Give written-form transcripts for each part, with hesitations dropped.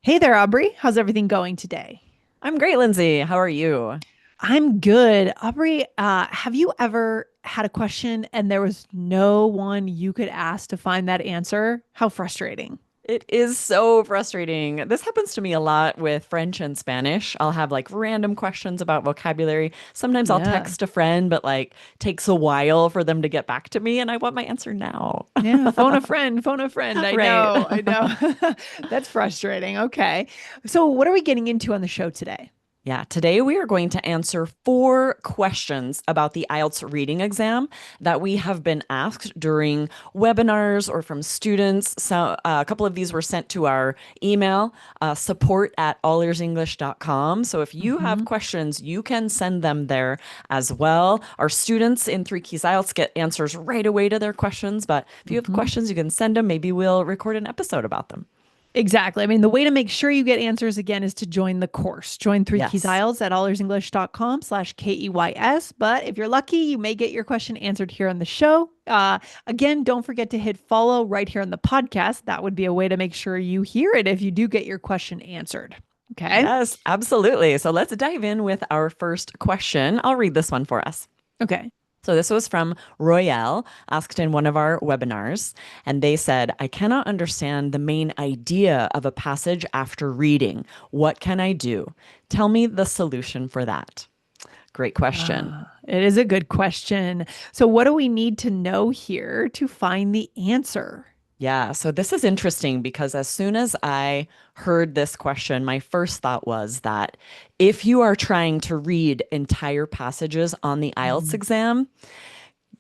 Hey there, Aubrey. How's everything going today? I'm great, Lindsay. How are you? I'm good. Aubrey, have you ever had a question and there was no one you could ask to find that answer? How frustrating. It is so frustrating. This happens to me a lot with French and Spanish. I'll have like random questions about vocabulary. Sometimes I'll Yeah. text a friend, but like takes a while for them to get back to me and I want my answer now. Yeah. Phone a friend, phone a friend. I Right. know. I know. That's frustrating. Okay. So, what are we getting into on the show today? Yeah, today we are going to answer four questions about the IELTS reading exam that we have been asked during webinars or from students. So a couple of these were sent to our email, support@allearsenglish.com. So if you have Hmm. questions, you can send them there as well. Our students in Three Keys IELTS get answers right away to their questions, but if you have Hmm. questions, you can send them. Maybe we'll record an episode about them. Exactly. I mean, the way to make sure you get answers again is to join the course. Join Three Keys Yes. IELTS at allearsenglish.com/KEYS. But if you're lucky, you may get your question answered here on the show. Again, don't forget to hit follow right here on the podcast. That would be a way to make sure you hear it if you do get your question answered. Okay. Yes, absolutely. So let's dive in with our first question. I'll read this one for us. Okay. So this was from Royale, asked in one of our webinars, and they said, I cannot understand the main idea of a passage after reading. What can I do? Tell me the solution for that. Great question. It is a good question. So, what do we need to know here to find the answer? Yeah, so this is interesting because as soon as I heard this question, my first thought was that if you are trying to read entire passages on the IELTS Mm. exam,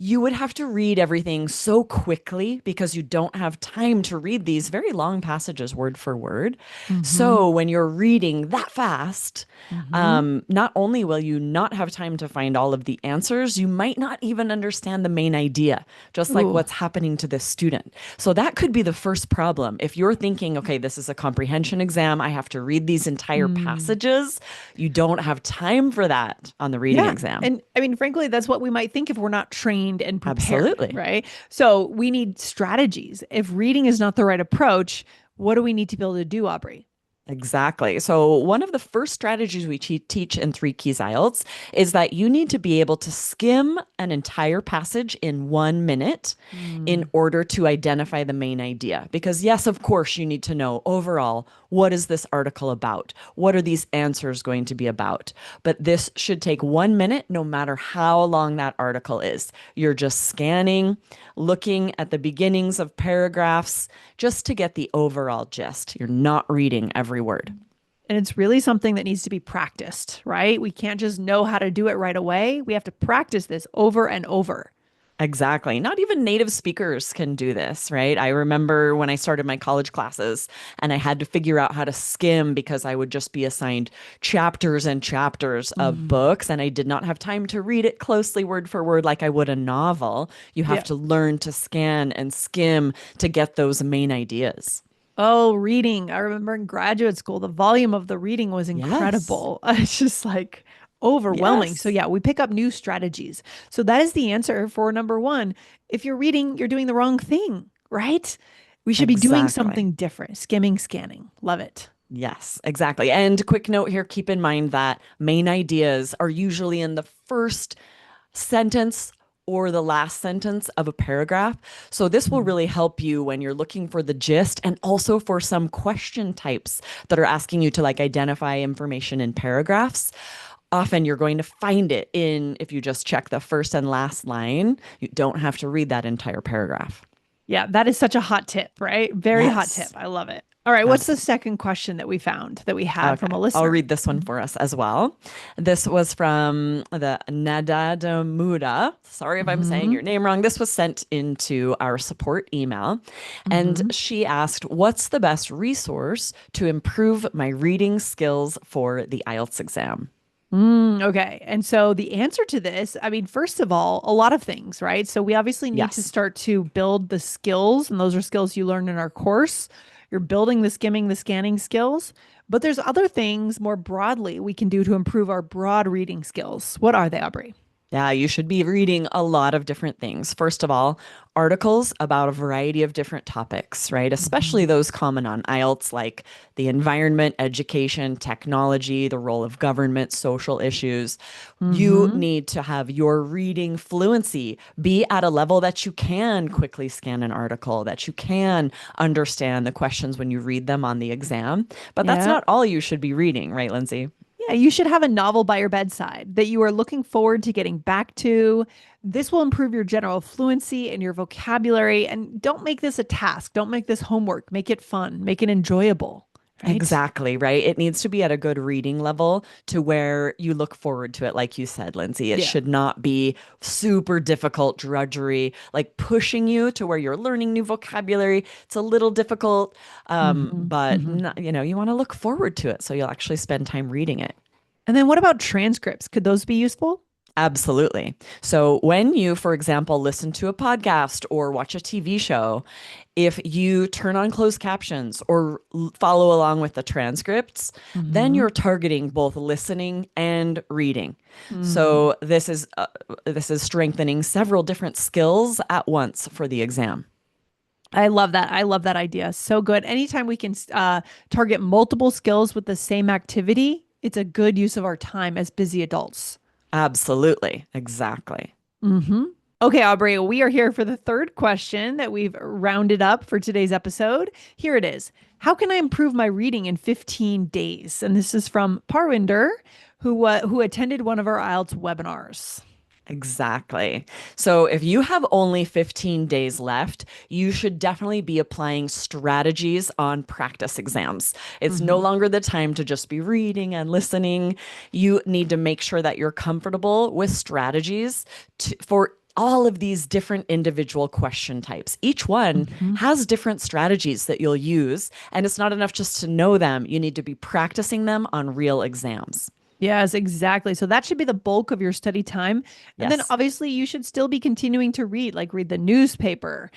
you would have to read everything so quickly because you don't have time to read these very long passages word for word. Hmm. So when you're reading that fast, Hmm. not only will you not have time to find all of the answers, you might not even understand the main idea, just like Ooh. what's happening to this student. So that could be the first problem. If you're thinking, okay, this is a comprehension exam, I have to read these entire Mm. passages, you don't have time for that on the reading Yeah. exam. And I mean, frankly, that's what we might think if we're not trained and prepared, Absolutely. right? So we need strategies. If reading is not the right approach, what do we need to be able to do, Aubrey? Exactly. So, one of the first strategies we teach in Three Keys IELTS is that you need to be able to skim an entire passage in 1 minute in Mm. order to identify the main idea. Because, yes, of course, you need to know overall what is this article about? What are these answers going to be about? But this should take 1 minute no matter how long that article is. You're just scanning, looking at the beginnings of paragraphs just to get the overall gist. You're not reading every word. And it's really something that needs to be practiced, right? We can't just know how to do it right away. We have to practice this over and over. Exactly. Not even native speakers can do this, right? I remember when I started my college classes and I had to figure out how to skim because I would just be assigned chapters and chapters of Mm. books and I did not have time to read it closely word for word like I would a novel. You have Yeah. to learn to scan and skim to get those main ideas. Oh, reading. I remember in graduate school, the volume of the reading was Yes. incredible. It's just like overwhelming. So, Yes. yeah, we pick up new strategies. So, that is the answer for number one. If you're reading, you're doing the wrong thing, right? We should be doing Exactly. something different. Skimming, scanning. Love it. Yes, exactly. And quick note here, keep in mind that main ideas are usually in the first sentence or the last sentence of a paragraph. So this will Mm. really help you when you're looking for the gist and also for some question types that are asking you to like identify information in paragraphs. Often you're going to find it in if you just check the first and last line. You don't have to read that entire paragraph. Yeah, that is such a hot tip, right? Very hot tip. Yes, I love it. All right, what's the absolutely. second question that we found that we had Okay, from a I'll listener? read this one Mhm. for us as well. This was from the Nadadamuda. Sorry if I'm saying Mhm. your name wrong. This was sent into our support email. And Mhm. she asked, what's the best resource to improve my reading skills for the IELTS exam? Okay. And so the answer to this, I mean, first of all, a lot of things, right? So we obviously need to Yes. start to build the skills, and those are skills you learn in our course. You're building the skimming, the scanning skills, but there's other things more broadly we can do to improve our broad reading skills. What are they, Aubrey? Yeah, you should be reading a lot of different things. First of all, articles about a variety of different topics, right? Especially Mhm. those common on IELTS, like the environment, education, technology, the role of government, social issues. You Mhm. need to have your reading fluency be at a level that you can quickly scan an article, that you can understand the questions when you read them on the exam. But that's Yeah. not all you should be reading, right, Lindsay? Yeah, you should have a novel by your bedside that you are looking forward to getting back to. This will improve your general fluency and your vocabulary. And don't make this a task. Don't make this homework. Make it fun. Make it enjoyable, right? Exactly, right? It needs to be at a good reading level to where you look forward to it, like you said, Lindsay. It Yeah. should not be super difficult drudgery, like pushing you to where you're learning new vocabulary. It's a little difficult, Hmm. but Hmm. you want to look forward to it, so you'll actually spend time reading it. And then what about transcripts? Could those be useful? Absolutely. So when you, for example, listen to a podcast or watch a TV show, if you turn on closed captions or follow along with the transcripts, then Hmm. you're targeting both listening and reading. Mm. So this is strengthening several different skills at once for the exam. I love that. I love that idea. So good. Anytime we can target multiple skills with the same activity, it's a good use of our time as busy adults. Absolutely. Exactly. Hmm. Okay, Aubrey, we are here for the third question that we've rounded up for today's episode. Here it is. How can I improve my reading in 15 days? And this is from Parwinder, who attended one of our IELTS webinars. Exactly. So if you have only 15 days left, you should definitely be applying strategies on practice exams. It's no Hmm. longer the time to just be reading and listening. You need to make sure that you're comfortable with strategies for all of these different individual question types. Each one Hmm. has different strategies that you'll use, and it's not enough just to know them. You need to be practicing them on real exams. Yes, exactly. So that should be the bulk of your study time. And then Yes. obviously you should still be continuing to read, like read the newspaper,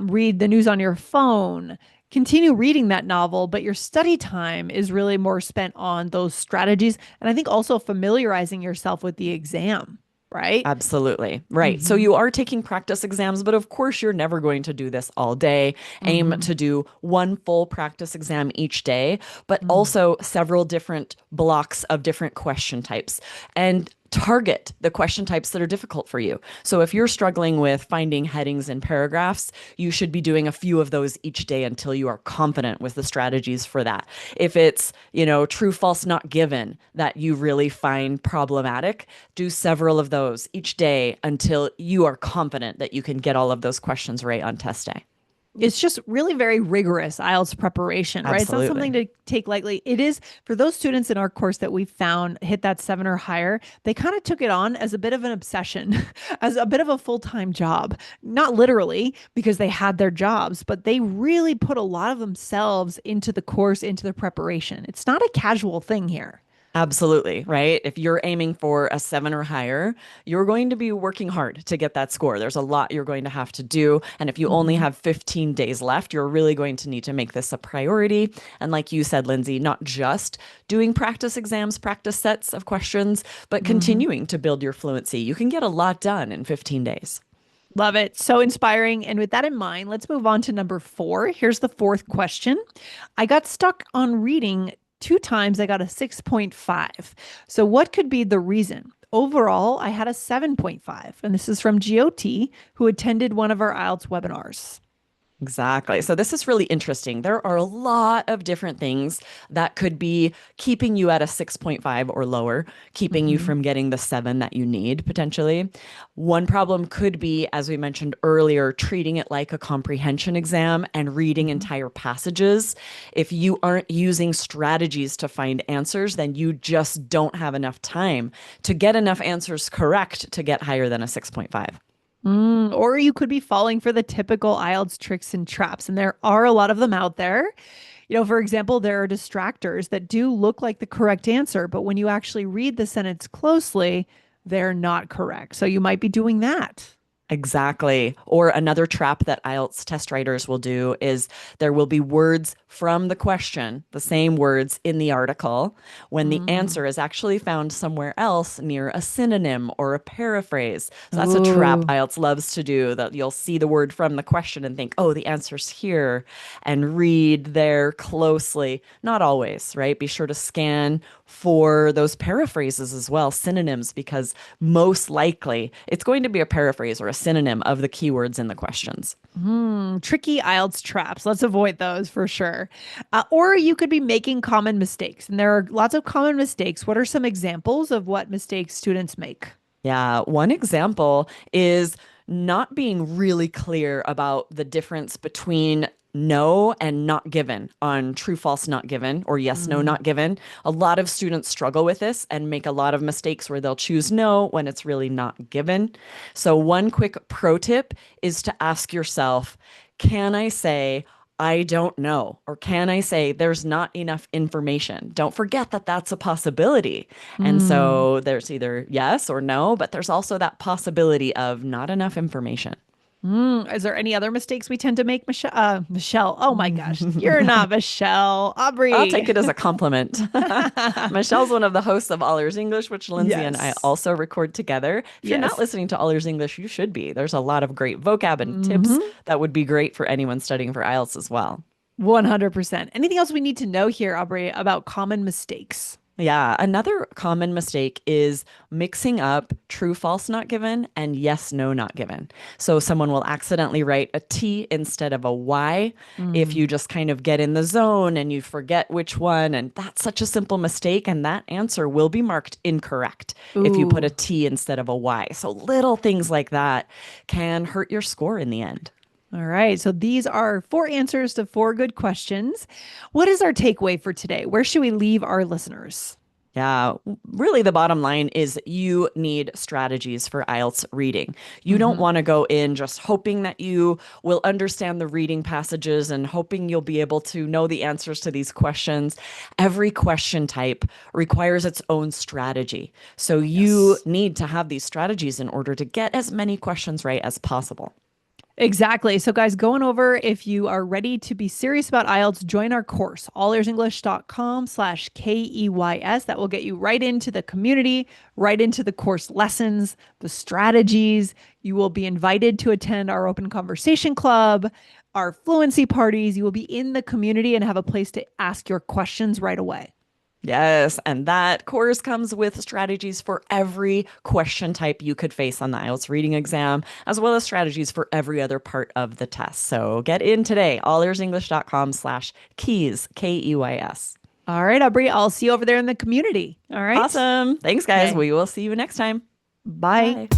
read the news on your phone, continue reading that novel, but your study time is really more spent on those strategies. And I think also familiarizing yourself with the exam, right? Absolutely. Right. So Mm-hmm. you are taking practice exams, but of course, you're never going to do this all day. Aim Mm-hmm. to do one full practice exam each day, but Mm. also several different blocks of different question types. And target the question types that are difficult for you. So if you're struggling with finding headings and paragraphs, you should be doing a few of those each day until you are confident with the strategies for that. If it's, true, false, not given that you really find problematic, do several of those each day until you are confident that you can get all of those questions right on test day. It's just really very rigorous IELTS preparation, right? It's not something Absolutely. to take lightly. It is for those students in our course that we found hit that 7 or higher, they kind of took it on as a bit of an obsession, as a bit of a full-time job. Not literally because they had their jobs, but they really put a lot of themselves into the course, into the preparation. It's not a casual thing here. Absolutely, right? If you're aiming for a 7 or higher, you're going to be working hard to get that score. There's a lot you're going to have to do. And if you only Mhm. have 15 days left, you're really going to need to make this a priority. And like you said, Lindsay, not just doing practice exams, practice sets of questions, but Mhm. continuing to build your fluency. You can get a lot done in 15 days. Love it. So inspiring. And with that in mind, let's move on to number 4. Here's the fourth question. I got stuck on reading 2 times. I got a 6.5. So, what could be the reason? Overall, I had a 7.5. And this is from GOT, who attended one of our IELTS webinars. Exactly. So this is really interesting. There are a lot of different things that could be keeping you at a 6.5 or lower, keeping you Hmm. from getting the 7 that you need potentially. One problem could be, as we mentioned earlier, treating it like a comprehension exam and reading Hmm. entire passages. If you aren't using strategies to find answers, then you just don't have enough time to get enough answers correct to get higher than a 6.5. Or you could be falling for the typical IELTS tricks and traps, and there are a lot of them out there. For example, there are distractors that do look like the correct answer, but when you actually read the sentence closely, they're not correct. So you might be doing that. Exactly. Or another trap that IELTS test writers will do is there will be words from the question, the same words in the article, when the Mm. answer is actually found somewhere else near a synonym or a paraphrase. So that's a trap Ooh. IELTS loves to do, that you'll see the word from the question and think, oh, the answer's here, and read there closely. Not always, right? Be sure to scan for those paraphrases as well, synonyms, because most likely it's going to be a paraphrase or a synonym of the keywords in the questions. Tricky IELTS traps. Let's avoid those for sure. Or you could be making common mistakes, and there are lots of common mistakes. What are some examples of what mistakes students make? Yeah, one example is not being really clear about the difference between no and not given on true, false, not given, or yes, no, Mm. not given. A lot of students struggle with this and make a lot of mistakes where they'll choose no when it's really not given. So, one quick pro tip is to ask yourself, can I say, I don't know? Or can I say there's not enough information? Don't forget that that's a possibility. And Mm. so there's either yes or no, but there's also that possibility of not enough information. Is there any other mistakes we tend to make, Michelle? Michelle. Oh my gosh, you're not Michelle. I'll Aubrey. take it as a compliment. Michelle's one of the hosts of All Ears English, which Lindsay and I Yes. also record together. If you're not Yes. listening to All Ears English, you should be. There's a lot of great vocab and tips Mm-hmm. that would be great for anyone studying for IELTS as well. 100%. Anything else we need to know here, Aubrey, about common mistakes? Yeah, another common mistake is mixing up true, false, not given and yes, no, not given. So someone will accidentally write a T instead of a Y if Mm. you just kind of get in the zone and you forget which one. And that's such a simple mistake. And that answer will be marked incorrect if you put a Ooh. T instead of a Y. So little things like that can hurt your score in the end. All right. So these are four answers to four good questions. What is our takeaway for today? Where should we leave our listeners? Yeah, really, the bottom line is you need strategies for IELTS reading. You don't Hmm. want to go in just hoping that you will understand the reading passages and hoping you'll be able to know the answers to these questions. Every question type requires its own strategy. So you Yes. need to have these strategies in order to get as many questions right as possible. Exactly. So, guys, going over, if you are ready to be serious about IELTS, join our course, allearsenglish.com/KEYS. That will get you right into the community, right into the course lessons, the strategies. You will be invited to attend our open conversation club, our fluency parties. You will be in the community and have a place to ask your questions right away. Yes, and that course comes with strategies for every question type you could face on the IELTS reading exam, as well as strategies for every other part of the test. So get in today, allearsenglish.com/keys, KEYS. All right, Aubrey, I'll see you over there in the community. All right. Awesome. Thanks, guys. Okay. We will see you next time. Bye. Bye.